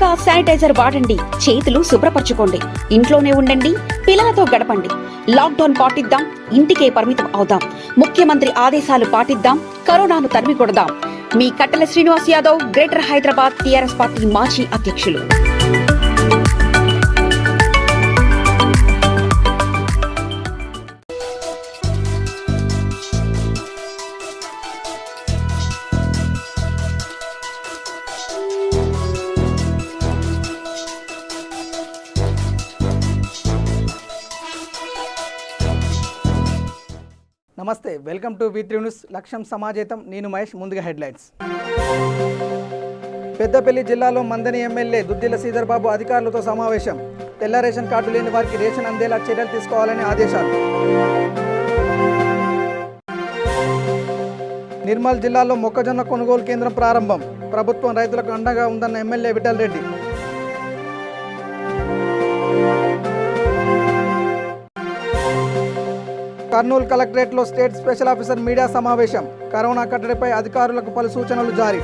తరచుగా శానిటైజర్ వాడండి, చేతులు శుభ్రపరచుకోండి, ఇంట్లోనే ఉండండి, పిల్లలతో గడపండి. లాక్డౌన్ పాటిద్దాం, ఇంటికే పరిమితం అవుదాం. ముఖ్యమంత్రి ఆదేశాలు పాటిద్దాం, కరోనాను తరిమి కొడదాం. మీ కట్టెల Srinivas Yadav, greater Hyderabad TRS party మాజీ అధ్యక్షులు. నమస్తే, వెల్కమ్ టు V3 న్యూస్. లక్ష్యం సమాజేతం. నేను మహేష్. ముందుగా హెడ్లైన్స్. పెద్దపల్లి జిల్లాలో మందని ఎమ్మెల్యే దుద్దిల శ్రీధర్ బాబు అధికారులతో సమావేశం. తెల్ల రేషన్ కార్డు లేని వారికి రేషన్ అందేలా చర్యలు తీసుకోవాలని ఆదేశాలు. నిర్మల్ జిల్లాలో మొక్కజొన్న కొనుగోలు కేంద్రం ప్రారంభం. ప్రభుత్వం రైతులకు అండగా ఉందన్న ఎమ్మెల్యే విఠల్ రెడ్డి. కర్నూలు కలెక్టరేట్లో స్టేట్ స్పెషల్ ఆఫీసర్ మీడియా సమావేశం. కరోనా కట్టడిపై అధికారులకు పలు సూచనలు జారీ.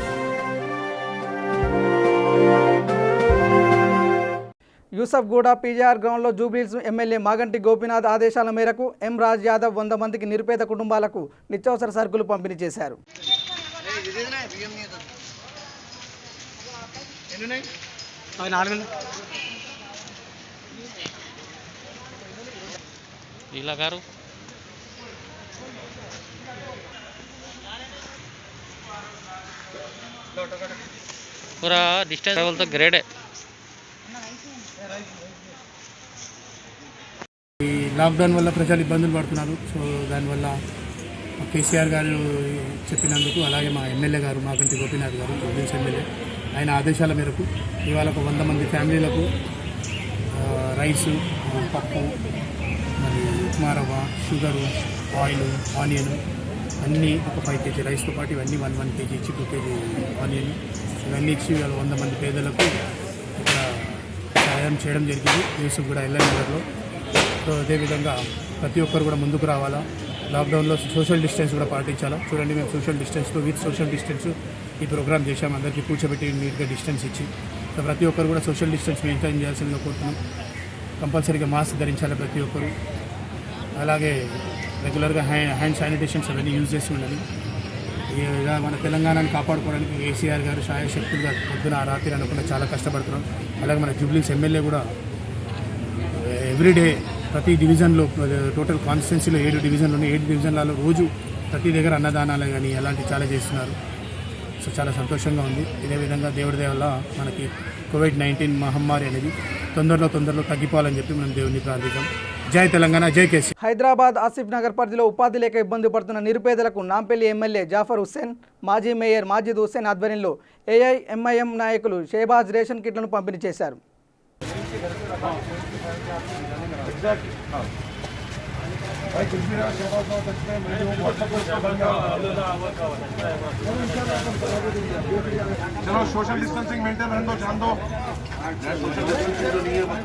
యూసఫ్గూడ పీజీఆర్ గ్రౌండ్లో జూబ్లీహిల్స్ ఎమ్మెల్యే మాగంటి గోపీనాథ్ ఆదేశాల మేరకు ఎం రాజ్ యాదవ్ 100 మందికి నిరుపేద కుటుంబాలకు నిత్యావసర సరుకులు పంపిణీ చేశారు. पूरा डिस्टेंस लेवल तो ग्रेड है. ఈ లాక్డౌన్ వల్ల ప్రజలు ఇబ్బందులు పడుతున్నారు. సో దానివల్ల కేసీఆర్ గారు చెప్పినందుకు, అలాగే మా ఎమ్మెల్యే గారు మాగంటి గోపీనాథ్ గారు జూబ్లీహిల్స్ ఎమ్మెల్యే, ఆయన ఆదేశాల మేరకు ఇవాళ ఒక 100 మంది ఫ్యామిలీలకు రైసు, పప్పు, మరి ఉప్మా రవ్వ, షుగరు, ఆయిల్, ఆనియన్ అన్నీ ఒక 5 kg రైస్తో పాటు ఇవన్నీ 1 kg ఇచ్చి 2 kg ఆనియన్ ఇవన్నీ ఇచ్చి ఇవాళ 100 మంది పేదలకు ఇక్కడ సహాయం చేయడం జరిగింది. యూసఫ్గూడ ఎల్ఎన్ నగర్లో. సో అదేవిధంగా ప్రతి ఒక్కరు కూడా ముందుకు రావాలా. లాక్డౌన్లో సోషల్ డిస్టెన్స్ కూడా పాటించాలా. చూడండి, మేము సోషల్ డిస్టెన్స్తో విత్ సోషల్ డిస్టెన్స్ ఈ ప్రోగ్రామ్ చేశాము. అందరికీ కూర్చోబెట్టి నీట్గా డిస్టెన్స్ ఇచ్చి. సో ప్రతి ఒక్కరు కూడా సోషల్ డిస్టెన్స్ మెయింటైన్ చేయాల్సిందిగా కోరుతున్నాం. కంపల్సరీగా మాస్క్ ధరించాలి ప్రతి ఒక్కరు. అలాగే రెగ్యులర్గా హ్యాండ్ శానిటేషన్స్ అవన్నీ యూజ్ చేసి ఉండాలి. ఇలా మన తెలంగాణను కాపాడుకోవడానికి కేసీఆర్ గారు శాయశక్తులుగా పొద్దున రాత్రి అనుకున్న చాలా కష్టపడుతున్నాం. అలాగే మన జూబ్లీహిల్స్ ఎమ్మెల్యే కూడా ఎవ్రీడే ప్రతి డివిజన్లో, టోటల్ కాన్స్టిట్యున్సీలో 7 డివిజన్లు 7 డివిజన్లలో రోజు ప్రతి దగ్గర అన్నదానాలు కానీ అలాంటివి చాలా చేస్తున్నారు. సో చాలా సంతోషంగా ఉంది. ఇదే విధంగా దేవుడి దయ వల్ల మనకి కోవిడ్-19 మహమ్మారి అనేది తొందరలో తగ్గిపోవాలని చెప్పి మనం దేవుడిని ప్రార్థిద్దాం. జై తెలంగాణ, జై కేసీ. హైదరాబాద్ ఆసిఫ్ నగర్ పరిధిలో ఉపాధి లేక ఇబ్బంది పడుతున్న నిరుపేదలకు నాంపల్లి ఎమ్మెల్యే జాఫర్ హుస్సేన్, మాజీ మేయర్ మాజిద్ హుస్సేన్ ఆధ్వర్యంలో AIMIM నాయకులు షేబాజ్ రేషన్ కిట్లను పంపిణీ చేశారు. चलो सोशल डिस्टेंसिंग मेंटेन रहने दो, जान दो. सोशल डिस्टेंसिंग तो नहीं है बस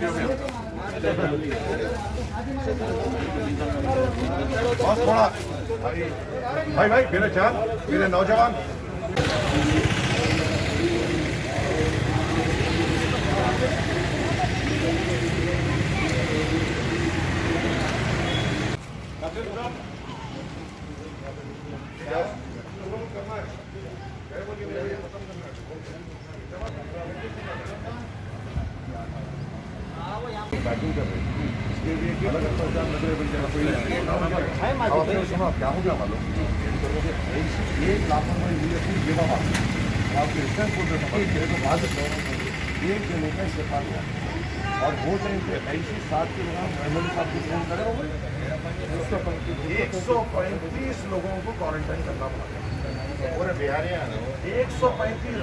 थोड़ा भाई मेरे जान, मेरे नौजवान. क्या हो गया मालूम, एक लापरवाही हुई है पूरी जगह बात. आपके रिस्टेंस बोल रहे थे तो बाद एक जने का इस्तेफा हुआ और वो टाइम पे ऐसी 7 के लोग एमएलए साहब को फोन करे 135 लोगों को क्वारंटाइन करना पड़ा. पूरे बिहार 135.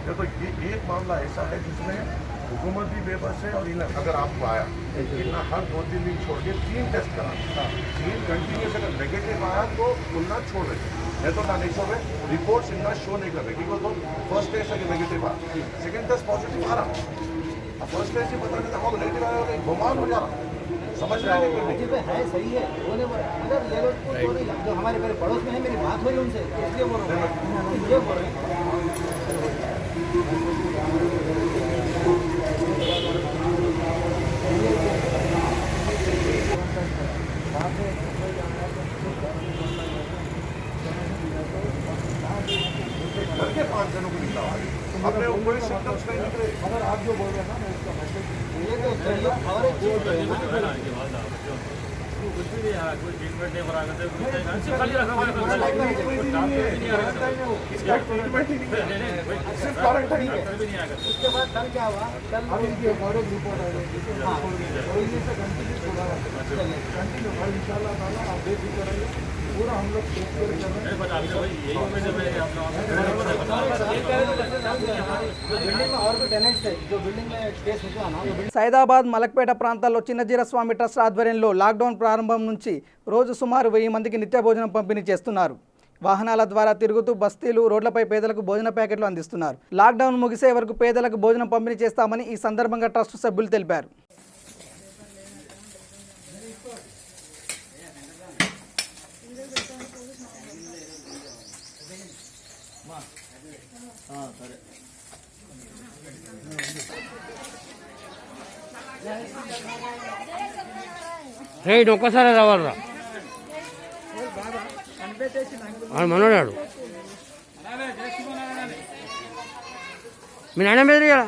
देखो ये एक मामला ऐसा है जिसमें हुकूमत भी बेबस है. और अगर आपको आया इतना हर 2-3 दिन छोड़ के 3 टेस्ट करा, 3 कंटिन्यूस अगर नेगेटिव आया तो खुलना छोड़ रहे, नहीं तो ना नहीं छोड़ रहे. रिपोर्ट्स इतना शो नहीं कर रहे क्योंकि तो फर्स्ट टेस्ट अगर नेगेटिव आया, सेकेंड टेस्ट पॉजिटिव आ रहा. अब फर्स्ट टेस्ट ही बता देते हम नेगेटिव आया तो घुमान हो जा रहा. समझ रहे हैं है सही है. मतलब ये लोग जो हमारे मेरे पड़ोस में है, मेरी बात हुई उनसे, इसलिए बोल रहे हैं. 5 जनों को निकला अपने कोई सिम्टम्स नहीं निकले। अगर आप जो बोल रहे हैं ना मैं उसका मैसेज ये तो सही और एक चीज है ना कुछ भी नहीं है, कोई ट्रीटमेंट नहीं करा करते, खाली रखा हुआ इसका ट्रीटमेंट ही नहीं है, सिर्फ क्वारंटाइन है। उसके बाद कल क्या हुआ? कल अब इनकी एक रिपोर्ट आ गई से कंटिन्यू थोड़ा कंटिन्यू और इंशाल्लाह ताला आप बेफिक्र रहिए, पूरा हम लोग टेक केयर कर रहे हैं। बिल्डिंग में और भी टेनेंट्स है जो बिल्डिंग में केस हुआ ना సైదాబాద్ మలక్పేట ప్రాంతాల్లో చిన్నజీరస్వామి ట్రస్ట్ ఆధ్వర్యంలో లాక్డౌన్ ప్రారంభం నుంచి రోజు సుమారు 1000 మందికి నిత్య భోజనం పంపిణీ చేస్తున్నారు. వాహనాల ద్వారా తిరుగుతూ బస్తీలు రోడ్లపై పేదలకు భోజన ప్యాకెట్లు అందిస్తున్నారు. లాక్డౌన్ ముగిసే వరకు పేదలకు భోజనం పంపిణీ చేస్తామని ఈ సందర్భంగా ట్రస్ట్ సభ్యులు తెలిపారు. రే ఒక్కసారి రావాలరా మనోడాడు మీ నాన్న మీద కదా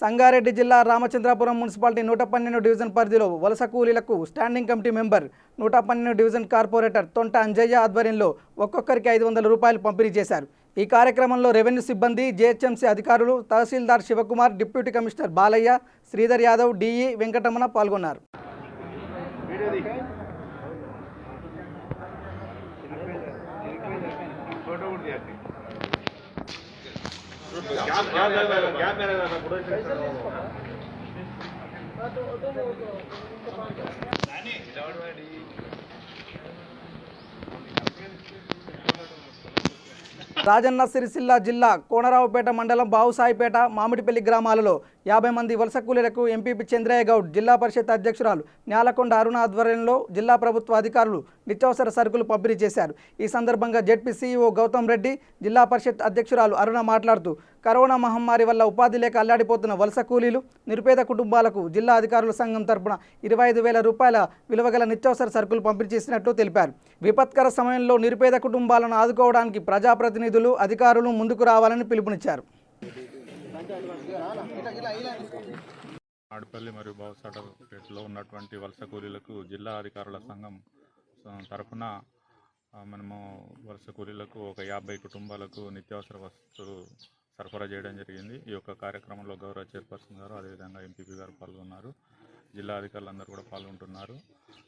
సంగారెడ్డి జిల్లా రామచంద్రాపురం మున్సిపాలిటీ 112 డివిజన్ పరిధిలో వలస కూలీలకు standing committee member 112 division corporator Thonta Anjaiah ఆధ్వర్యంలో ఒక్కొక్కరికి 500 రూపాయలు పంపిణీ చేశారు. ఈ కార్యక్రమంలో రెవెన్యూ సిబ్బంది, జేహెచ్ఎంసీ అధికారులు, tahsildar Shivakumar, deputy commissioner Balayya, Sridhar Yadav, DE Venkataramana పాల్గొన్నారు. రాజన్న సిరిసిల్ల జిల్లా కోనరావుపేట మండలం బావుసాయిపేట, మామిడిపల్లి గ్రామాలలో 50 మంది వలస కూలీలకు ఎంపీపీ చంద్రయ్య గౌడ్, జిల్లా పరిషత్ అధ్యక్షురాలు న్యాలకొండ అరుణ ఆధ్వర్యంలో జిల్లా ప్రభుత్వ అధికారులు నిత్యావసర సరుకులు పంపిణీ చేశారు. ఈ సందర్భంగా జెడ్పీ సీఈఓ గౌతమ్ రెడ్డి, జిల్లా పరిషత్ అధ్యక్షురాలు అరుణ మాట్లాడుతూ కరోనా మహమ్మారి వల్ల ఉపాధి లేక అల్లాడిపోతున్న వలస కూలీలు, నిరుపేద కుటుంబాలకు జిల్లా అధికారుల సంఘం తరపున 25,000 రూపాయల విలువగల నిత్యావసర సరుకులు పంపిణీ చేసినట్లు తెలిపారు. విపత్కర సమయంలో నిరుపేద కుటుంబాలను ఆదుకోవడానికి ప్రజాప్రతినిధులు, అధికారులు ముందుకు రావాలని పిలుపునిచ్చారు. ఆడపల్లి మరియు బావుసాటపేటలో ఉన్నటువంటి వలస కూలీలకు జిల్లా అధికారుల సంఘం తరఫున మనము వలస కూలీలకు ఒక 50 కుటుంబాలకు నిత్యావసర వస్తువులు సరఫరా చేయడం జరిగింది. ఈ యొక్క కార్యక్రమంలో గౌరవ చైర్పర్సన్ గారు, అదేవిధంగా ఎంపీపీ గారు పాల్గొన్నారు. జిల్లా అధికారులందరూ కూడా పాల్గొంటున్నారు.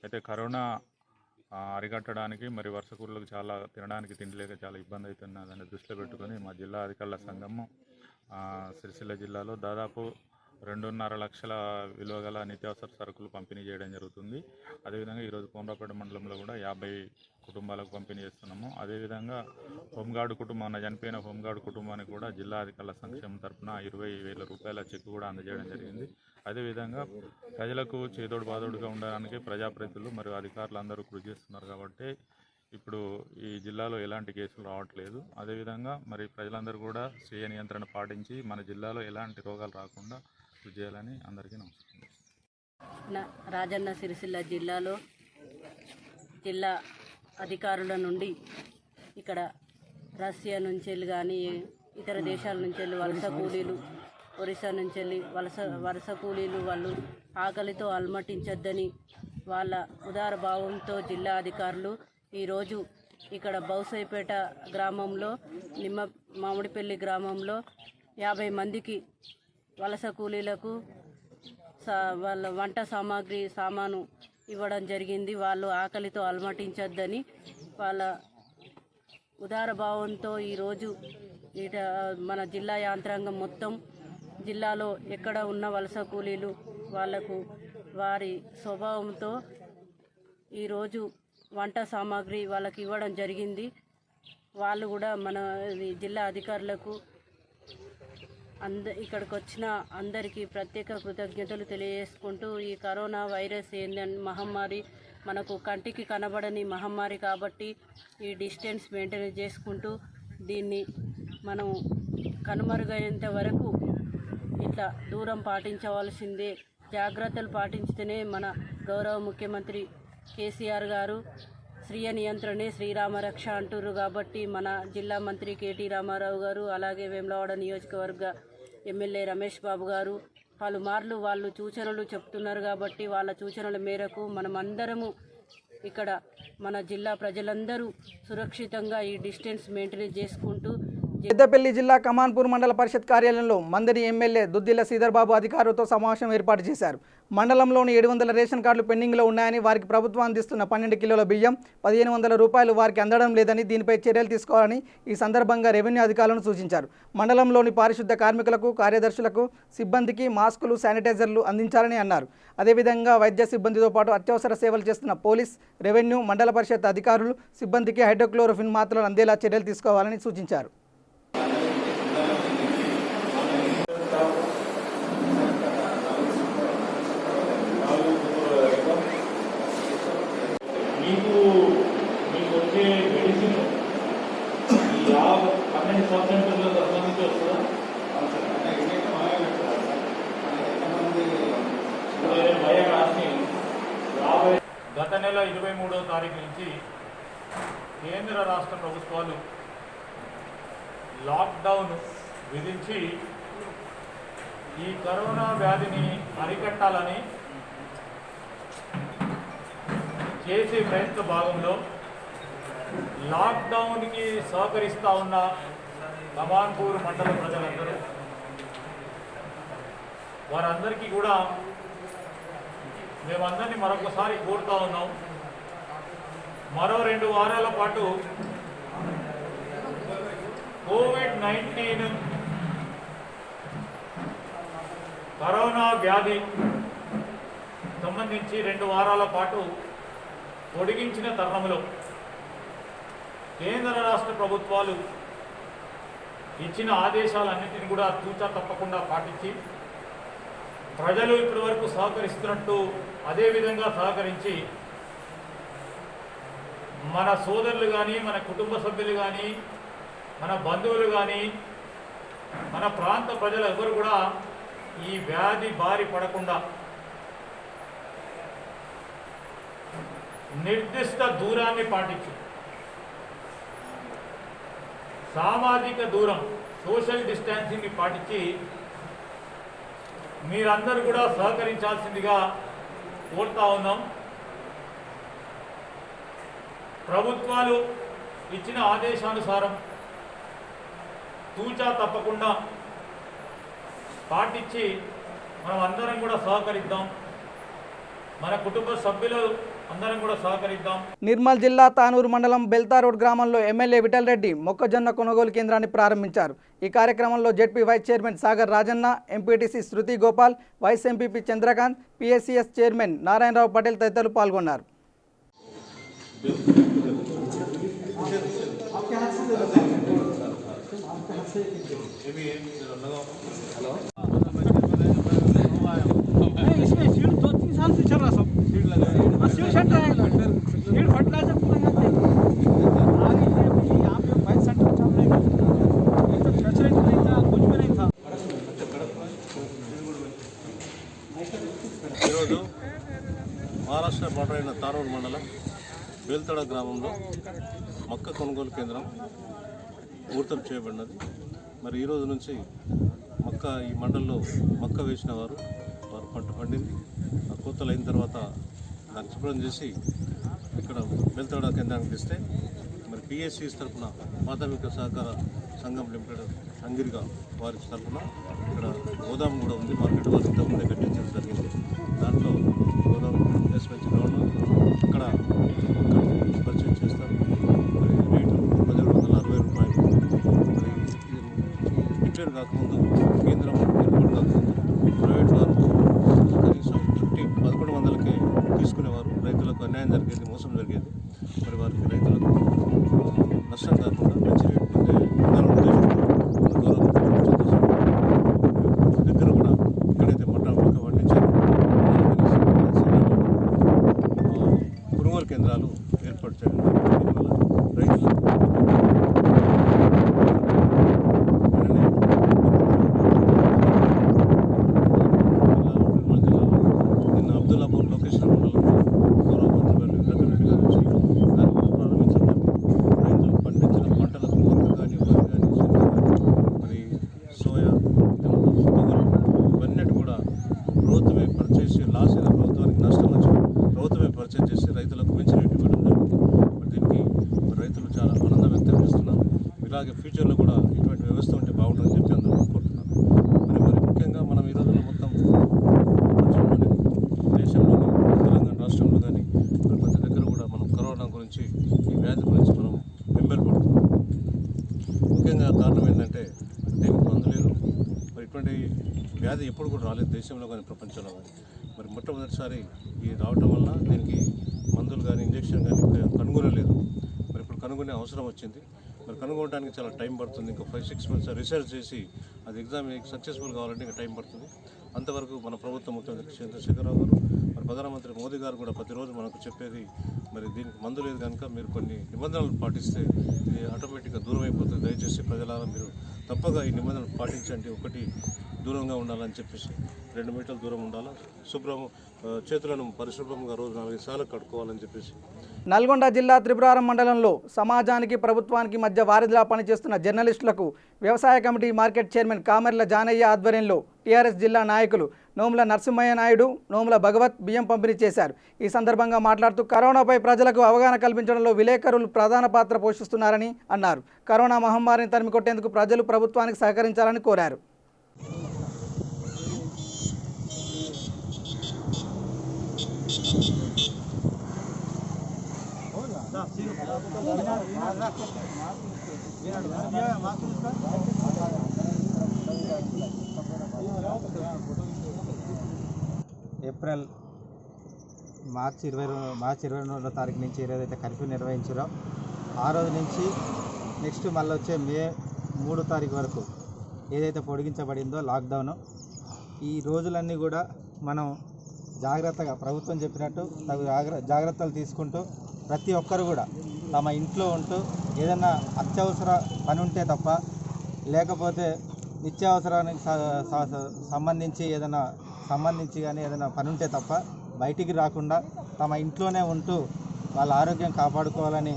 అయితే కరోనా అరికట్టడానికి మరి వలస కూలీలకు చాలా తినడానికి తిండి లేక చాలా ఇబ్బంది అవుతున్నదని దృష్టిలో పెట్టుకొని మా జిల్లా అధికారుల సంఘము సిరిసిల్ల జిల్లాలో దాదాపు 2.5 లక్షల విలువ గల నిత్యావసర సరుకులు పంపిణీ చేయడం జరుగుతుంది. అదేవిధంగా ఈరోజు కోనరావుపేట మండలంలో కూడా 50 కుటుంబాలకు పంపిణీ చేస్తున్నాము. అదేవిధంగా హోంగార్డు కుటుంబం, చనిపోయిన హోంగార్డు కుటుంబానికి కూడా జిల్లా అధికారుల సంక్షేమం తరఫున 20,000 రూపాయల చెక్ కూడా అందజేయడం జరిగింది. అదేవిధంగా ప్రజలకు చేదోడు బాదోడుగా ఉండడానికి ప్రజాప్రతినిధులు మరియు అధికారులు అందరూ కృషి చేస్తున్నారు కాబట్టి ఇప్పుడు ఈ జిల్లాలో ఎలాంటి కేసులు రావట్లేదు. అదేవిధంగా మరి ప్రజలందరూ కూడా స్వీయ నియంత్రణ పాటించి మన జిల్లాలో ఎలాంటి రోగాలు రాకుండా కృషి చేయాలని అందరికీ నమస్కారం. రాజన్న సిరిసిల్ల జిల్లాలో జిల్లా అధికారుల నుండి ఇక్కడ రష్యా నుంచి వెళ్ళి కానీ ఇతర దేశాల నుంచి వెళ్ళి వలస కూలీలు, ఒరిస్సా నుంచి వెళ్ళి వలస కూలీలు వాళ్ళు ఆకలితో అలమటించొద్దని వాళ్ళ ఉదార భావంతో జిల్లా అధికారులు ఈరోజు ఇక్కడ బౌసైపేట గ్రామంలో, మామిడిపల్లి గ్రామంలో 50 మందికి వలస కూలీలకు వాళ్ళ వంట సామాను ఇవ్వడం జరిగింది. వాళ్ళు ఆకలితో అలమటించొద్దని వాళ్ళ ఉదార భావంతో ఈరోజు మన జిల్లా యంత్రాంగం మొత్తం జిల్లాలో ఎక్కడ ఉన్న వలస కూలీలు వాళ్లకు వారి స్వభావంతో ఈరోజు వంట సామాగ్రి వాళ్ళకి ఇవ్వడం జరిగింది. వాళ్ళు కూడా మన జిల్లా అధికారులకు ఇక్కడికి వచ్చిన అందరికీ ప్రత్యేక కృతజ్ఞతలు తెలియజేసుకుంటూ ఈ కరోనా వైరస్ ఏందని మహమ్మారి మనకు కంటికి కనబడని మహమ్మారి కాబట్టి ఈ డిస్టెన్స్ మెయింటైన్ చేసుకుంటూ దీన్ని మనం కనుమరుగయ్యేంత వరకు ఇట్లా దూరం పాటించవలసిందే. జాగ్రత్తలు పాటించితేనే మన గౌరవ ముఖ్యమంత్రి కేసీఆర్ గారు స్వీయ నియంత్రణే శ్రీరామ రక్ష అంటుర్రు కాబట్టి మన జిల్లా మంత్రి కేటీ రామారావు గారు అలాగే వేములవాడ నియోజకవర్గ ఎమ్మెల్యే రమేష్ బాబు గారు పలుమార్లు వాళ్ళు సూచనలు చెప్తున్నారు కాబట్టి వాళ్ళ సూచనల మేరకు మనమందరము ఇక్కడ మన జిల్లా ప్రజలందరూ సురక్షితంగా ఈ డిస్టెన్స్ మెయింటైన్ చేసుకుంటూ పెద్దపల్లి జిల్లా కమాన్పూర్ మండల పరిషత్ కార్యాలయంలో మందరి ఎమ్మెల్యే దుద్దిల్ల శ్రీధర్ బాబు అధికారులతో సమావేశం ఏర్పాటు చేశారు. మండలంలోని 700 రేషన్ కార్డులు పెండింగ్లో ఉన్నాయని, వారికి ప్రభుత్వం అందిస్తున్న 12 కిలోల బియ్యం 1500 రూపాయలు వారికి అందడం లేదని, దీనిపై చర్యలు తీసుకోవాలని ఈ సందర్భంగా రెవెన్యూ అధికారులను సూచించారు. మండలంలోని పారిశుద్ధ కార్మికులకు, కార్యదర్శులకు, సిబ్బందికి మాస్కులు, శానిటైజర్లు అందించాలని అన్నారు. అదేవిధంగా వైద్య సిబ్బందితో పాటు అత్యవసర సేవలు చేస్తున్న పోలీస్, రెవెన్యూ, మండల పరిషత్ అధికారులు, సిబ్బందికి హైడ్రోక్లోరోఫిన్ మాత్రలు అందేలా చర్యలు తీసుకోవాలని సూచించారు. మీకు వచ్చే మెడిసిన్ 12% సంబంధించి వస్తుందా? గత నెల 23వ తారీఖు నుంచి కేంద్ర రాష్ట్ర ప్రభుత్వాలు లాక్డౌన్ విధించి ఈ కరోనా వ్యాధిని అరికట్టాలని చేసే ప్రయత్న భాగంలో లాక్డౌన్కి సహకరిస్తూ ఉన్న కమాన్పూర్ మండల ప్రజలందరూ వారందరికీ కూడా మేమందరినీ మరొకసారి కోరుతూ ఉన్నాం. మరో 2 వారాల పాటు కోవిడ్-19 కరోనా వ్యాధి సంబంధించి 2 వారాల పాటు పొడిగించిన తరుణంలో కేంద్ర రాష్ట్ర ప్రభుత్వాలు ఇచ్చిన ఆదేశాలన్నింటినీ కూడా తూచా తప్పకుండా పాటించి ప్రజలు ఇప్పటి వరకు సహకరిస్తున్నట్టు అదేవిధంగా సహకరించి మన సోదరులు కానీ, మన కుటుంబ సభ్యులు కానీ, మన బంధువులు కానీ, మన ప్రాంత ప్రజలు ఎవరు కూడా ఈ వ్యాధి బారి పడకుండా నిర్దిష్ట దూరాన్ని పాటించు, సామాజిక దూరం, సోషల్ డిస్టాన్సింగ్ని పాటించి మీరందరూ కూడా సహకరించాల్సిందిగా కోరుతా ఉన్నాం. ప్రభుత్వాలు ఇచ్చిన ఆదేశానుసారం తూచా తప్పకుండా పాటించి మనం అందరం కూడా సహకరిద్దాం. మన కుటుంబ సభ్యులు అందరం కూడా సహకరిద్దాం. నిర్మల్ జిల్లా తానూరు మండలం బెల్తా రోడ్ గ్రామంలో ఎమ్మెల్యే విఠల్ రెడ్డి మొక్కజొన్న కొనుగోలు కేంద్రాన్ని ప్రారంభించారు. ఈ కార్యక్రమంలో ZP vice chairman Sagar Rajanna, MPTC Shruti Gopal, vice MPP Chandrakant, PSCS chairman Narayanarao Patel తదితరులు పాల్గొన్నారు. ఈరోజు మహారాష్ట్ర బార్డర్ అయిన తానూరు మండలం బేల్తడ గ్రామంలో మొక్క కొనుగోలు కేంద్రం పూర్తం చేయబడినది. మరి ఈరోజు నుంచి ఈ మండలంలో మొక్క వేసిన వారు పంట పండింది, కోతలు అయిన తర్వాత దాన్ని శుభ్రం చేసి ఇక్కడ బేల్తడ కేంద్రానికి తెస్తే మరి పిఎస్సిస్ తరఫున ప్రాథమిక సహకార సంఘం లిమిటెడ్ అంగిరిగా వారి తరఫున ఇక్కడ గోదాం కూడా ఉంది. మార్కెట్ వారి ఇంతకుముందే కట్టించడం జరిగింది. దాంట్లో గోదాం ఇన్వెస్ట్మెంట్ గ్రౌండ్ అక్కడ పర్చేజ్ చేస్తారు. మరి రేటు 1760 రూపాయలు. మరి డిక్లేర్ కాకముందు, కేంద్రం ఏర్పాటు కాకముందు ప్రైవేట్ వారు కనీసం 1100కే తీసుకునేవారు. రైతులకు అన్యాయం జరిగేది, మోసం జరిగేది. మరి వారికి రైతులకు నష్టం కాకుండా మంచి రేటు దగ్గర కూడా ఇక్కడైతే మొక్క పండించారు కొనుగోలు కేంద్రాలు ఏర్పాటు చేయడం దీనివల్ల రైతులకు నిన్న అబ్దుల్లాపూర్ లొకేషన్ మండలంలో గౌరవ మంత్రి వెంకటరెడ్డి గారు వచ్చి దాన్ని ప్రారంభించడం రైతులు పండించిన పంటలకు మొక్క కానీ వరి కానీ శనగ కానీ మరి సోయా ఇవన్నీ కూడా ప్రభుత్వమే పర్చేస్ చేసి లాస్ అయిన ప్రభుత్వానికి నష్టం వచ్చి ప్రభుత్వమే పర్చేస్ చేసి రైతులకు మించిన రేటు ఇవ్వడం జరుగుతుంది. మరి దీనికి రైతులు చాలా ఆనందం వ్యక్తం చేస్తున్నారు. ఇలాగే ఫ్యూచర్లో కూడా ఇటువంటి వ్యవస్థ ఉంటే బాగుంటుందని చెప్పి అందరూ కోరుతున్నారు. మరి ముఖ్యంగా మనం ఈ రోజుల్లో మొత్తం రాష్ట్రంలోని దేశంలోని తెలంగాణ రాష్ట్రంలో కానీ మరి ప్రతి దగ్గర కూడా మనం కరోనా గురించి ఈ వ్యాధి గురించి మనం వెంబడిపడుతున్నాం. ముఖ్యంగా కారణం ఏంటంటే దీనికి మందు లేదు. మరి ఇటువంటి వ్యాధి ఎప్పుడు కూడా రాలేదు దేశంలో కానీ ప్రపంచంలో కానీ. మరి మొట్టమొదటిసారి ఈ రావటం వల్ల దీనికి మందులు కానీ ఇంజక్షన్ కానీ కనుగొనలేదు. మరి ఇప్పుడు కనుగొనే అవసరం వచ్చింది. మరి కనుగొనడానికి చాలా టైం పడుతుంది. ఇంకా 5-6 months రీసెర్చ్ చేసి అది ఎగ్జామ్ సక్సెస్ఫుల్ కావాలంటే ఇంకా టైం పడుతుంది. అంతవరకు మన ప్రభుత్వ ముఖ్యమంత్రి చంద్రశేఖరరావు గారు మరి ప్రధానమంత్రి మోదీ గారు కూడా ప్రతిరోజు మనకు చెప్పేది మరి దీనికి మందు లేదు కనుక మీరు కొన్ని నిబంధనలు పాటిస్తే ఇది ఆటోమేటిక్గా దూరం అయిపోతుంది. దయచేసి ప్రజలారా మీరు తప్పగా ఈ నిబంధనలు పాటించండి. ఒకటి దూరంగా ఉండాలని చెప్పేసి 2 మీటర్ల దూరం ఉండాలి. చేతులను పరిశుభ్రంగా రోజు 4 సార్లు కడుక్కోవాలని చెప్పేసి. నల్గొండ జిల్లా త్రిపురారం మండలంలో సమాజానికి ప్రభుత్వానికి మధ్య వారధిలా పనిచేస్తున్న జర్నలిస్టులకు వ్యవసాయ కమిటీ మార్కెట్ చైర్మన్ కామెర్ల జానయ్య ఆధ్వర్యంలో టీఆర్ఎస్ జిల్లా నాయకులు నోముల నరసింహయ్య నాయుడు, నోముల భగవత్ బియ్యం పంపిణీ చేశారు. ఈ సందర్భంగా మాట్లాడుతూ కరోనాపై ప్రజలకు అవగాహన కల్పించడంలో విలేకరులు ప్రధాన పాత్ర పోషిస్తున్నారని అన్నారు. కరోనా మహమ్మారిని తరిమికొట్టేందుకు ప్రజలు ప్రభుత్వానికి సహకరించాలని కోరారు. మార్చి 22వ తారీఖు నుంచి ఏదైతే కర్ఫ్యూ నిర్వహించారో ఆ రోజు నుంచి నెక్స్ట్ మళ్ళీ వచ్చే మే 3వ తారీఖు వరకు ఏదైతే పొడిగించబడిందో లాక్డౌన్, ఈ రోజులన్నీ కూడా మనం జాగ్రత్తగా ప్రభుత్వం చెప్పినట్టు తగు జాగ్రత్తలు తీసుకుంటూ ప్రతి ఒక్కరు కూడా తమ ఇంట్లో ఉంటూ ఏదైనా అత్యవసర పని ఉంటే తప్ప, లేకపోతే నిత్యావసరానికి సంబంధించి కానీ ఏదైనా పని ఉంటే తప్ప బయటికి రాకుండా తమ ఇంట్లోనే ఉంటూ వాళ్ళ ఆరోగ్యం కాపాడుకోవాలని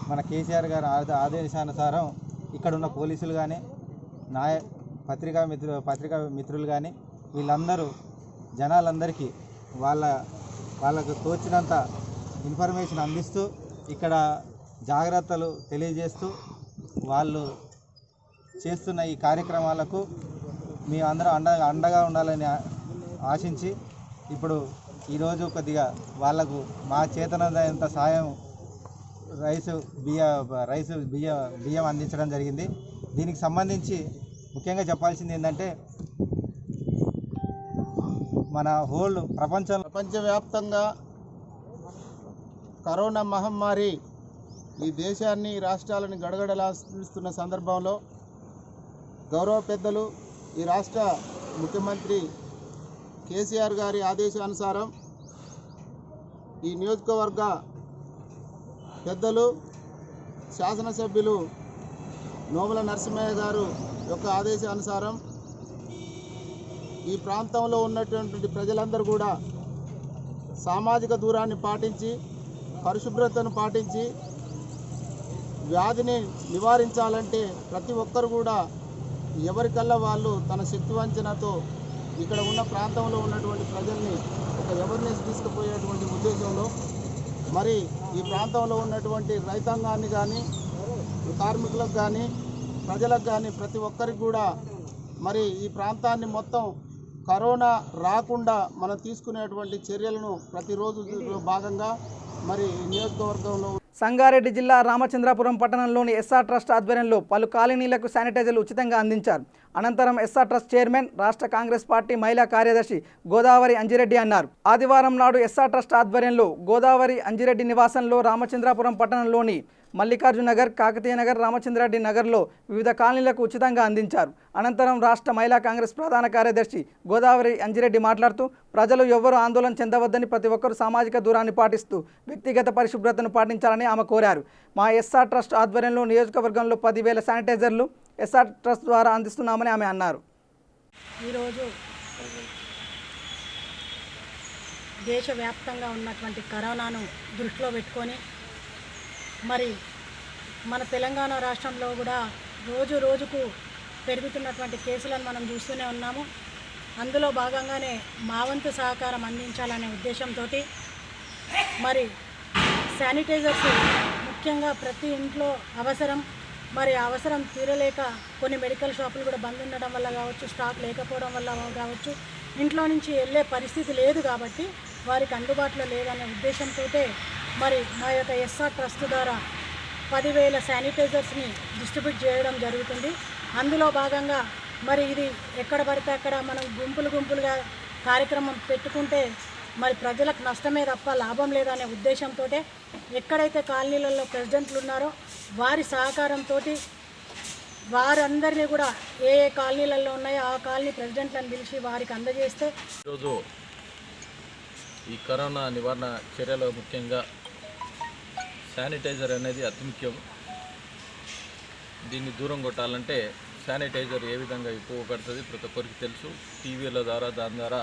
మన కేసీఆర్ గారి ఆదేశానుసారం ఇక్కడున్న పోలీసులు కానీ పత్రికా మిత్రులు కానీ వీళ్ళందరూ జనాలందరికీ వాళ్ళకు తోచినంత ఇన్ఫర్మేషన్ అందిస్తూ ఇక్కడ జాగ్రత్తలు తెలియజేస్తూ వాళ్ళు చేస్తున్న ఈ కార్యక్రమాలకు మీ అందరూ అండగా ఉండాలని ఆశించి ఇప్పుడు ఈరోజు కొద్దిగా వాళ్లకు మా చేతనంత సాయం బియ్యం అందించడం జరిగింది. దీనికి సంబంధించి ముఖ్యంగా చెప్పాల్సింది ఏంటంటే మన హోల్ ప్రపంచవ్యాప్తంగా కరోనా మహమ్మారి ఈ దేశాన్ని రాష్ట్రాలను గడగడలాడిస్తున్న సందర్భంలో గౌరవ పెద్దలు ఈ రాష్ట్ర ముఖ్యమంత్రి కేసీఆర్ గారి ఆదేశానుసారం ఈ నియోజకవర్గ పెద్దలు శాసనసభ్యులు నోముల నరసింహయ్య గారు యొక్క ఆదేశానుసారం ఈ ప్రాంతంలో ఉన్నటువంటి ప్రజలందరూ కూడా సామాజిక దూరాన్ని పాటించి పరిశుభ్రతను పాటించి వ్యాధిని నివారించాలంటే ప్రతి ఒక్కరు కూడా ఎవరికల్లా వాళ్ళు తన శక్తి వంచనతో ఇక్కడ ఉన్న ప్రాంతంలో ఉన్నటువంటి ప్రజల్ని ఒక అవేర్నెస్ తీసుకుపోయేటువంటి ఉద్దేశంలో మరి ఈ ప్రాంతంలో ఉన్నటువంటి రైతాంగాన్ని కానీ కార్మికులకు కానీ ప్రజలకు కానీ ప్రతి ఒక్కరికి కూడా మరి ఈ ప్రాంతాన్ని మొత్తం కరోనా రాకుండా మనం తీసుకునేటువంటి చర్యలను ప్రతిరోజు భాగంగా మరి నియోజకవర్గంలో సంగారెడ్డి జిల్లా రామచంద్రాపురం పట్టణంలోని ఎస్ఆర్ ట్రస్ట్ ఆధ్వర్యంలో పలు కాలనీలకు శానిటైజర్లు ఉచితంగా అందించారు. అనంతరం ఎస్ఆర్ ట్రస్ట్ చైర్మన్ రాష్ట్ర కాంగ్రెస్ పార్టీ మహిళా కార్యదర్శి గోదావరి అంజిరెడ్డి అన్నారు. ఆదివారం నాడు ఎస్ఆర్ ట్రస్ట్ ఆధ్వర్యంలో గోదావరి అంజిరెడ్డి నివాసంలో రామచంద్రాపురం పట్టణంలోని మల్లికార్జున నగర్, కాకతీయ నగర్, రామచంద్రారెడ్డి నగర్లో వివిధ కాలనీలకు ఉచితంగా అందించారు. అనంతరం రాష్ట్ర మహిళా కాంగ్రెస్ ప్రధాన కార్యదర్శి గోదావరి అంజిరెడ్డి మాట్లాడుతూ ప్రజలు ఎవ్వరూ ఆందోళన చెందవద్దని, ప్రతి ఒక్కరూ సామాజిక దూరాన్ని పాటిస్తూ వ్యక్తిగత పరిశుభ్రతను పాటించాలని ఆమె కోరారు. మా ఎస్ఆర్ ట్రస్ట్ ఆధ్వర్యంలో నియోజకవర్గంలో 10,000 శానిటైజర్లు ఎస్ఆర్ ట్రస్ట్ ద్వారా అందిస్తున్నామని ఆమె అన్నారు. ఈరోజు దేశవ్యాప్తంగా ఉన్నటువంటి కరోనాను దృష్టిలో పెట్టుకొని మరి మన తెలంగాణ రాష్ట్రంలో కూడా రోజుకు పెరుగుతున్నటువంటి కేసులను మనం చూస్తూనే ఉన్నాము. అందులో భాగంగానే మా వంతు సహకారం అందించాలనే ఉద్దేశంతో మరి శానిటైజర్స్ ముఖ్యంగా ప్రతి ఇంట్లో అవసరం. మరి అవసరం తీరలేక కొన్ని మెడికల్ షాపులు కూడా బంద్ ఉండడం వల్ల కావచ్చు, స్టాక్ లేకపోవడం వల్ల కావచ్చు, ఇంట్లో నుంచి వెళ్ళే పరిస్థితి లేదు కాబట్టి వారికి అందుబాటులో లేదనే ఉద్దేశంతో మరి మా యొక్క ఎస్ఆర్ ట్రస్ట్ ద్వారా 10,000 శానిటైజర్స్ని డిస్ట్రిబ్యూట్ చేయడం జరుగుతుంది. అందులో భాగంగా మరి ఇది ఎక్కడ పడితే అక్కడ మనం గుంపులుగా కార్యక్రమం పెట్టుకుంటే మరి ప్రజలకు నష్టమే తప్ప లాభం లేదనే ఉద్దేశంతో ఎక్కడైతే కాలనీలలో ప్రెసిడెంట్లు ఉన్నారో వారి సహకారంతో వారందరినీ కూడా ఏ కాలనీలలో ఉన్నాయో ఆ కాలనీ ప్రెసిడెంట్లను పిలిచి వారికి అందజేస్తే ఈరోజు ఈ కరోనా నివారణ చర్యలో ముఖ్యంగా శానిటైజర్ అనేది అతి ముఖ్యం. దీన్ని దూరం కొట్టాలంటే శానిటైజర్ ఏ విధంగా ఉపయోగపడుతుంది ప్రతి ఒక్కరికి తెలుసు. టీవీల ద్వారా దాని ద్వారా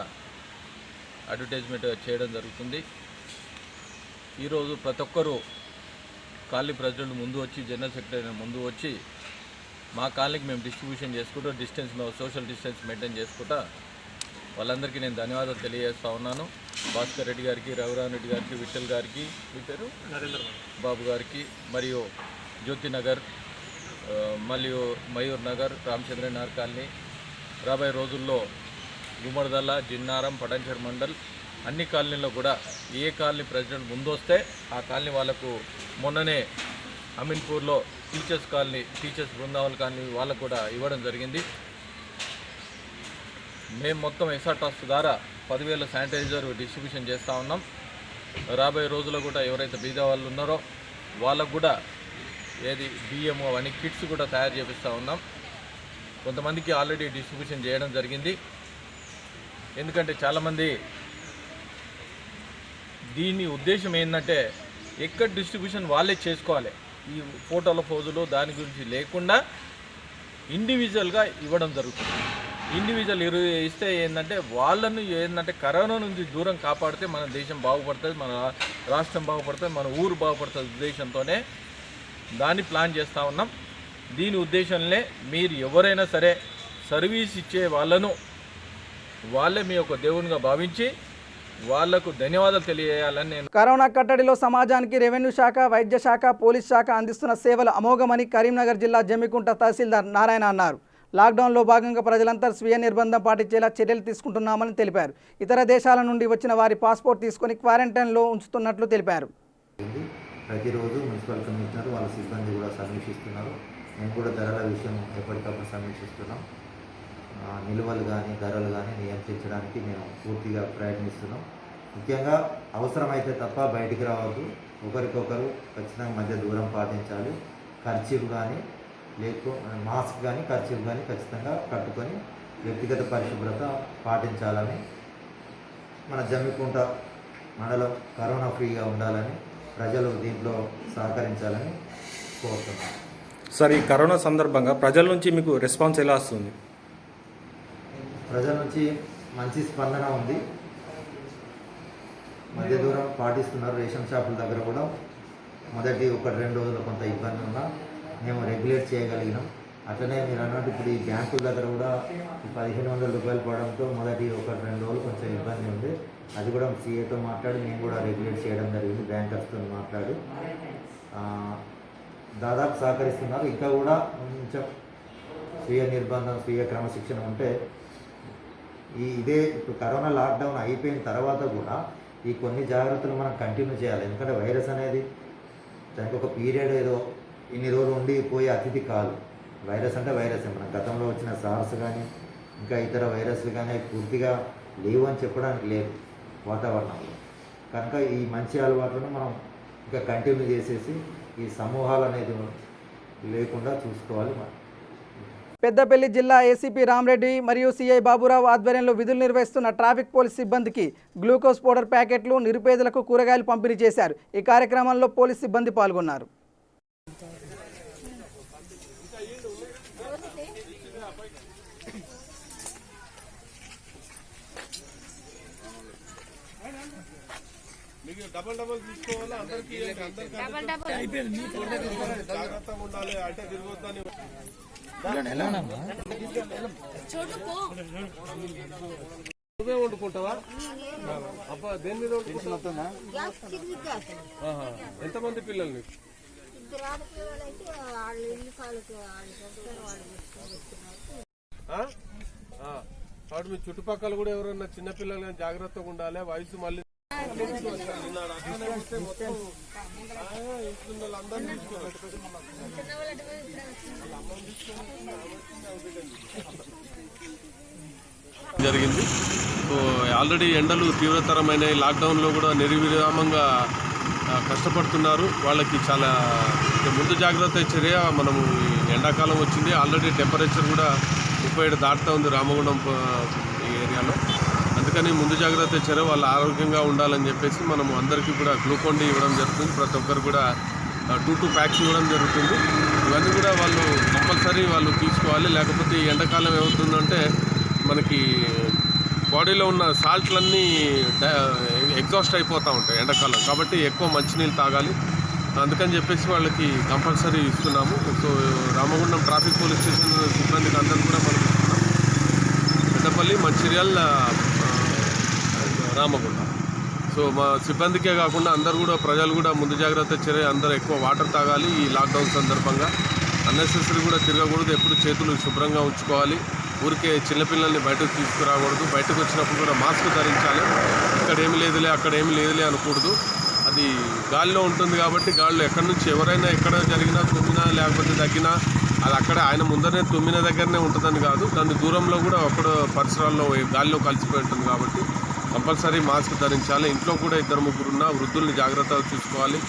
అడ్వర్టైజ్మెంట్ చేయడం జరుగుతుంది. ఈరోజు ప్రతి ఒక్కరూ కాలనీ ప్రెసిడెంట్ ముందు వచ్చి, జనరల్ సెక్రటరీ ముందు వచ్చి మా కాలనీకి మేము డిస్ట్రిబ్యూషన్ చేసుకుంటూ సోషల్ డిస్టెన్స్ మెయింటైన్ చేసుకుంటా వాళ్ళందరికీ నేను ధన్యవాదాలు తెలియజేస్తూ ఉన్నాను. భాస్కర్ రెడ్డి గారికి, రఘురామ్ రెడ్డి గారికి, విఠల్ గారికి, మీ పేరు నరేంద్ర బాబు గారికి, మరియు జ్యోతి నగర్, మరియు మయూర్ నగర్, రామచంద్ర నగర్ కాలనీ, రాబోయే రోజుల్లో గుమ్మడిదల్ల, జిన్నారం, పటాన్చెరు మండల్ అన్ని కాలనీల్లో కూడా ఏ కాలనీ ప్రెసిడెంట్ ముందు వస్తే ఆ కాలనీ వాళ్ళకు మొన్ననే అమీన్పూర్లో teachers colony, teachers Brindavan colony వాళ్ళకు కూడా ఇవ్వడం జరిగింది. మేము మొత్తం ఎస్ఆర్ ట్రస్ట్ ద్వారా 10,000 శానిటైజర్ డిస్ట్రిబ్యూషన్ చేస్తూ ఉన్నాం. రాబోయే రోజుల్లో కూడా ఎవరైతే బీద వాళ్ళు ఉన్నారో వాళ్ళకు కూడా బియ్యం అవన్నీ కిట్స్ కూడా తయారు చేపిస్తూ ఉన్నాం. కొంతమందికి ఆల్రెడీ డిస్ట్రిబ్యూషన్ చేయడం జరిగింది. ఎందుకంటే చాలామంది దీని ఉద్దేశం ఏంటంటే ఎక్కడ డిస్ట్రిబ్యూషన్ వాళ్ళే చేసుకోవాలి, ఈ ఫోటోల ఫోజులు దాని గురించి లేకుండా ఇండివిజువల్గా ఇవ్వడం జరుగుతుంది. ఇండివిజువల్ ఇస్తే ఏంటంటే కరోనా నుంచి దూరం కాపాడితే మన దేశం బాగుపడుతుంది, మన రాష్ట్రం బాగుపడుతుంది, మన ఊరు బాగుపడుతుంది ఉద్దేశంతోనే దాన్ని ప్లాన్ చేస్తూ ఉన్నాం. దీని ఉద్దేశంలో మీరు ఎవరైనా సరే సర్వీస్ ఇచ్చే వాళ్ళే మీ యొక్క దేవునిగా భావించి వాళ్లకు ధన్యవాదాలు తెలియజేయాలని నేను. కరోనా కట్టడిలో సమాజానికి రెవెన్యూ శాఖ, వైద్య శాఖ, పోలీస్ శాఖ అందిస్తున్న సేవలు అమోఘమని కరీంనగర్ జిల్లా జమ్మికుంట తహసీల్దార్ నారాయణ అన్నారు. లాక్డౌన్లో భాగంగా ప్రజలంతా స్వీయ నిర్బంధం పాటించేలా చర్యలు తీసుకుంటున్నామని తెలిపారు. ఇతర దేశాల నుండి వచ్చిన వారి పాస్పోర్ట్ తీసుకొని క్వారంటైన్లో ఉంచుతున్నట్లు తెలిపారు. ప్రతిరోజు మున్సిపల్ కమిషనర్ వాళ్ళ సిబ్బంది కూడా సమీక్షిస్తున్నారు. మేము కూడా ధరల విషయం ఎప్పటికప్పుడు సమీక్షిస్తున్నాం. నిల్వలు కానీ ధరలు కానీ నియంత్రించడానికి మేము పూర్తిగా ప్రయత్నిస్తున్నాం. ముఖ్యంగా అవసరమైతే తప్ప బయటికి రావద్దు. ఒకరికొకరు ఖచ్చితంగా మధ్య దూరం పాటించాలి. ఖర్చీఫ్ కానీ మాస్క్ కానీ ఖర్చీఫ్ కానీ ఖచ్చితంగా కట్టుకొని వ్యక్తిగత పరిశుభ్రత పాటించాలని, మన జమ్మికుంట మండలం కరోనా ఫ్రీగా ఉండాలని ప్రజలు దీంట్లో సహకరించాలని కోరుతున్నాను. సార్, ఈ కరోనా సందర్భంగా ప్రజల నుంచి మీకు రెస్పాన్స్ ఎలా వస్తుంది? ప్రజల నుంచి మంచి స్పందన ఉంది. మధ్య దూరం పాటిస్తున్నారు. రేషన్ షాపుల దగ్గర కూడా మొదటి 1-2 రోజులు కొంత ఇబ్బంది ఉన్నా మేము రెగ్యులేట్ చేయగలిగినాం. అట్లనే మీరు అన్నట్టు ఇప్పుడు ఈ బ్యాంకుల దగ్గర కూడా 1,500 రూపాయలు పడడంతో మొదటి 1-2 రోజులు కొంచెం ఇబ్బంది ఉంది. అది కూడా సీఏతో మాట్లాడి మేము కూడా రెగ్యులేట్ చేయడం జరిగింది. బ్యాంకర్స్తో మాట్లాడి దాదాపు సహకరిస్తున్నారు. ఇంకా కూడా కొంచెం స్వీయ నిర్బంధం, స్వీయ క్రమశిక్షణ ఉంటే ఇదే ఇప్పుడు కరోనా లాక్డౌన్ అయిపోయిన తర్వాత కూడా ఈ కొన్ని జాగ్రత్తలు మనం కంటిన్యూ చేయాలి. ఎందుకంటే వైరస్ అనేది దానికి ఒక పీరియడ్ ఏదో ఇన్ని రోజులు ఉండి పోయే అతిథి కాదు. వైరస్ అంటే వైరస్, మన గతంలో వచ్చిన సార్స్ కానీ ఇంకా ఇతర వైరస్లు కానీ అవి పూర్తిగా లేవు అని చెప్పడానికి లేదు వాతావరణంలో. కనుక ఈ మంచి అలవాట్లను మనం ఇంకా కంటిన్యూ చేసేసి ఈ సమూహాలు అనేది లేకుండా చూసుకోవాలి. పెద్దపల్లి జిల్లా ఏసీపీ రామరెడ్డి మరియు సిఐ బాబురావు ఆధ్వర్యంలో విధులు నిర్వహిస్తున్న ట్రాఫిక్ పోలీస్ సిబ్బందికి గ్లూకోజ్ పౌడర్ ప్యాకెట్లు, నిరుపేదలకు కూరగాయలు పంపిణీ చేశారు. ఈ కార్యక్రమంలో పోలీస్ సిబ్బంది పాల్గొన్నారు. డబల్ తీసుకోవాలా అందరికీ జాగ్రత్తగా ఉండాలి, అంటే తిరుగుతాను నువ్వే వండుకుంటావా? అబ్బా దేని మీద వండుకుంటున్నా? ఎంతమంది పిల్లలు నీకు? వాడు మీ చుట్టుపక్కల కూడా ఎవరన్నా చిన్నపిల్లలు కానీ జాగ్రత్తగా ఉండాలి. వయసు మళ్ళీ జరిగింది. సో ఆల్రెడీ ఎండలు తీవ్రతరమైన లాక్డౌన్లో కూడా నిర్విరామంగా కష్టపడుతున్నారు. వాళ్ళకి చాలా ముందు జాగ్రత్త చర్య మనము ఎండాకాలం వచ్చింది. ఆల్రెడీ టెంపరేచర్ కూడా 37 దాటుతూ ఉంది రామగుండం ఏరియాలో. అందుకని ముందు జాగ్రత్త చర్య వాళ్ళు ఆరోగ్యంగా ఉండాలని చెప్పేసి మనము అందరికీ కూడా గ్లూకోన్ డి ఇవ్వడం జరుగుతుంది. ప్రతి ఒక్కరు కూడా 2 ప్యాక్స్ ఇవ్వడం జరుగుతుంది. ఇవన్నీ కూడా వాళ్ళు కంపల్సరీ వాళ్ళు తీసుకోవాలి. లేకపోతే ఈ ఎండాకాలం ఏమవుతుందంటే మనకి బాడీలో ఉన్న సాల్ట్లన్నీ ఎగ్జాస్ట్ అయిపోతూ ఉంటాయి ఎండాకాలం. కాబట్టి ఎక్కువ మంచినీళ్ళు తాగాలి. అందుకని చెప్పేసి వాళ్ళకి కంపల్సరీ ఇస్తున్నాము. So Ramagundam traffic police station సిబ్బందికి అందరూ కూడా మనం ఇస్తున్నాం. పెద్దపల్లి, మంచిర్యాల, రామగుండం. సో మా సిబ్బందికే కాకుండా అందరూ కూడా ప్రజలు కూడా ముందు జాగ్రత్త చర్య అందరూ ఎక్కువ వాటర్ తాగాలి. ఈ లాక్డౌన్ సందర్భంగా అన్నెసెసరీ కూడా తిరగకూడదు. ఎప్పుడు చేతులు శుభ్రంగా ఉంచుకోవాలి. ఊరికే చిన్నపిల్లల్ని బయటకు తీసుకురాకూడదు. బయటకు వచ్చినప్పుడు కూడా మాస్క్ ధరించాలి. ఇక్కడ ఏమి లేదులే అక్కడ ఏమి లేదులే అనకూడదు. అది గాలిలో ఉంటుంది కాబట్టి గాలిలో ఎక్కడి నుంచి ఎవరైనా ఎక్కడ జరిగినా తుమ్మినా లేకపోతే తగ్గినా అది అక్కడ ఆయన ముందరనే తుమ్మిన దగ్గరనే ఉంటుందని కాదు, దాని దూరంలో కూడా ఒక్కడ పరిసరాల్లో గాలిలో కలిసిపోయి ఉంటుంది. కాబట్టి కంపల్సరీ మాస్క్ ధరించాలి. ఇంట్లో కూడా 2-3 ఉన్న వృద్ధుల్ని జాగ్రత్తగా చూసుకోవాలి.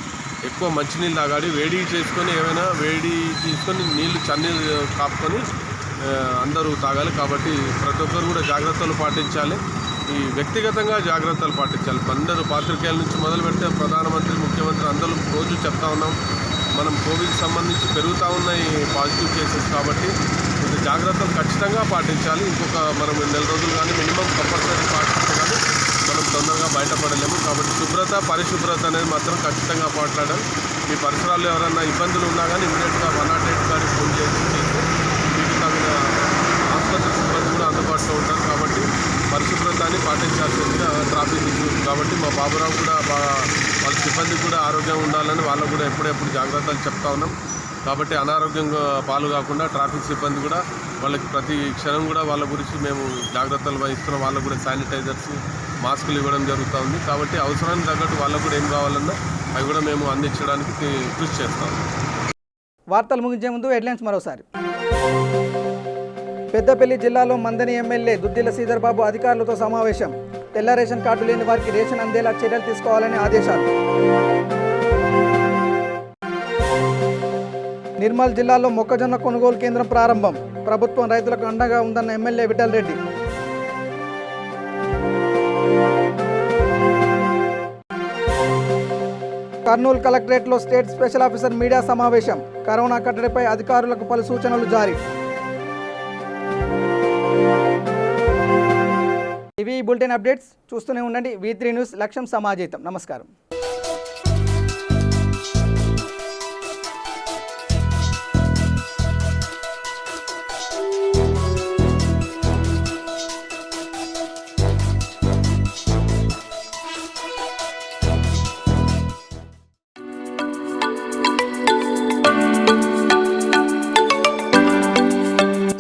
ఎక్కువ మంచినీళ్ళు తాగాలి. వేడి చేసుకొని ఏమైనా వేడి తీసుకొని నీళ్లు చన్నీళ్ళు కాపుకొని అందరూ తాగాలి. కాబట్టి ప్రతి ఒక్కరు కూడా జాగ్రత్తలు పాటించాలి. ఈ వ్యక్తిగతంగా జాగ్రత్తలు పాటించాలి. అందరూ పాత్రికేయుల నుంచి మొదలు పెడితే ప్రధానమంత్రి, ముఖ్యమంత్రి అందరూ రోజు చెప్తా ఉన్నాం. మనం కోవిడ్ సంబంధించి పెరుగుతూ ఉన్నాయి పాజిటివ్ కేసెస్. కాబట్టి కొంచెం జాగ్రత్తలు ఖచ్చితంగా పాటించాలి. ఇంకొక మనం 2 నెలల రోజులు కానీ మినిమం కంపల్సరీ పాటిస్తే కానీ మనం తొందరగా బయటపడలేము. కాబట్టి శుభ్రత, పరిశుభ్రత అనేది మాత్రం ఖచ్చితంగా మాట్లాడాలి. మీ పరిసరాల్లో ఎవరైనా ఇబ్బందులు ఉన్నా కానీ ఇమీడియట్గా 108 గారికి ఫోన్ చేసి మీకు తగిన ఆసుపత్రి సిబ్బంది కూడా అందుబాటులో ఉంటారు. కాబట్టి పరిశుభ్రతని పాటించాల్సిందిగా ట్రాఫిక్ ఇష్యూస్. కాబట్టి మా బాబురావు కూడా వాళ్ళ సిబ్బంది కూడా ఆరోగ్యంగా ఉండాలని వాళ్ళకు కూడా ఎప్పుడెప్పుడు జాగ్రత్తలు చెప్తా ఉన్నాం. కాబట్టి అనారోగ్యంగా పాలు కాకుండా ట్రాఫిక్ సిబ్బంది కూడా వాళ్ళకి ప్రతి క్షణం కూడా వాళ్ళ గురించి మేము జాగ్రత్తలు వహిస్తున్నాం. వాళ్ళకు కూడా శానిటైజర్స్, మాస్కులు ఇవ్వడం జరుగుతూ ఉంది. కాబట్టి అవసరానికి తగ్గట్టు వాళ్ళకు కూడా ఏం కావాలన్నా అవి కూడా మేము అందించడానికి కృషి చేస్తాం. వార్తలు ముగించే ముందు హెడ్లైన్స్ మరోసారి. పెద్దపల్లి జిల్లాలో మందని ఎమ్మెల్యే దుద్దిల శ్రీధర్ బాబు అధికారులతో సమావేశం. తెల్ల రేషన్ కార్డు లేని వారికి రేషన్ అందేలా చర్యలు తీసుకోవాలని ఆదేశాలు. నిర్మల్ జిల్లాలో మొక్కజొన్న కొనుగోలు కేంద్రం ప్రారంభం. ప్రభుత్వం రైతులకు అండగా ఉందన్న ఎమ్మెల్యే విఠల్ రెడ్డి. కర్నూలు కలెక్టరేట్లో స్టేట్ స్పెషల్ ఆఫీసర్ మీడియా సమావేశం. కరోనా కట్టడిపై అధికారులకు పలు సూచనలు జారీ. ఇవి బులెటిన్ అప్డేట్స్. చూస్తూనే ఉండండి V3 న్యూస్. లక్ష్యం సమాజహితం. నమస్కారం.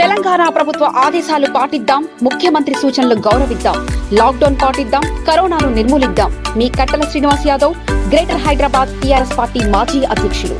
తెలంగాణ ప్రభుత్వ ఆదేశాలు పాటిద్దాం, ముఖ్యమంత్రి సూచనలు గౌరవిద్దాం, లాక్డౌన్ పాటిద్దాం, కరోనాను నిర్మూలిద్దాం. మీ కట్టల Srinivas Yadav, greater Hyderabad TRS party మాజీ అధ్యక్షులు.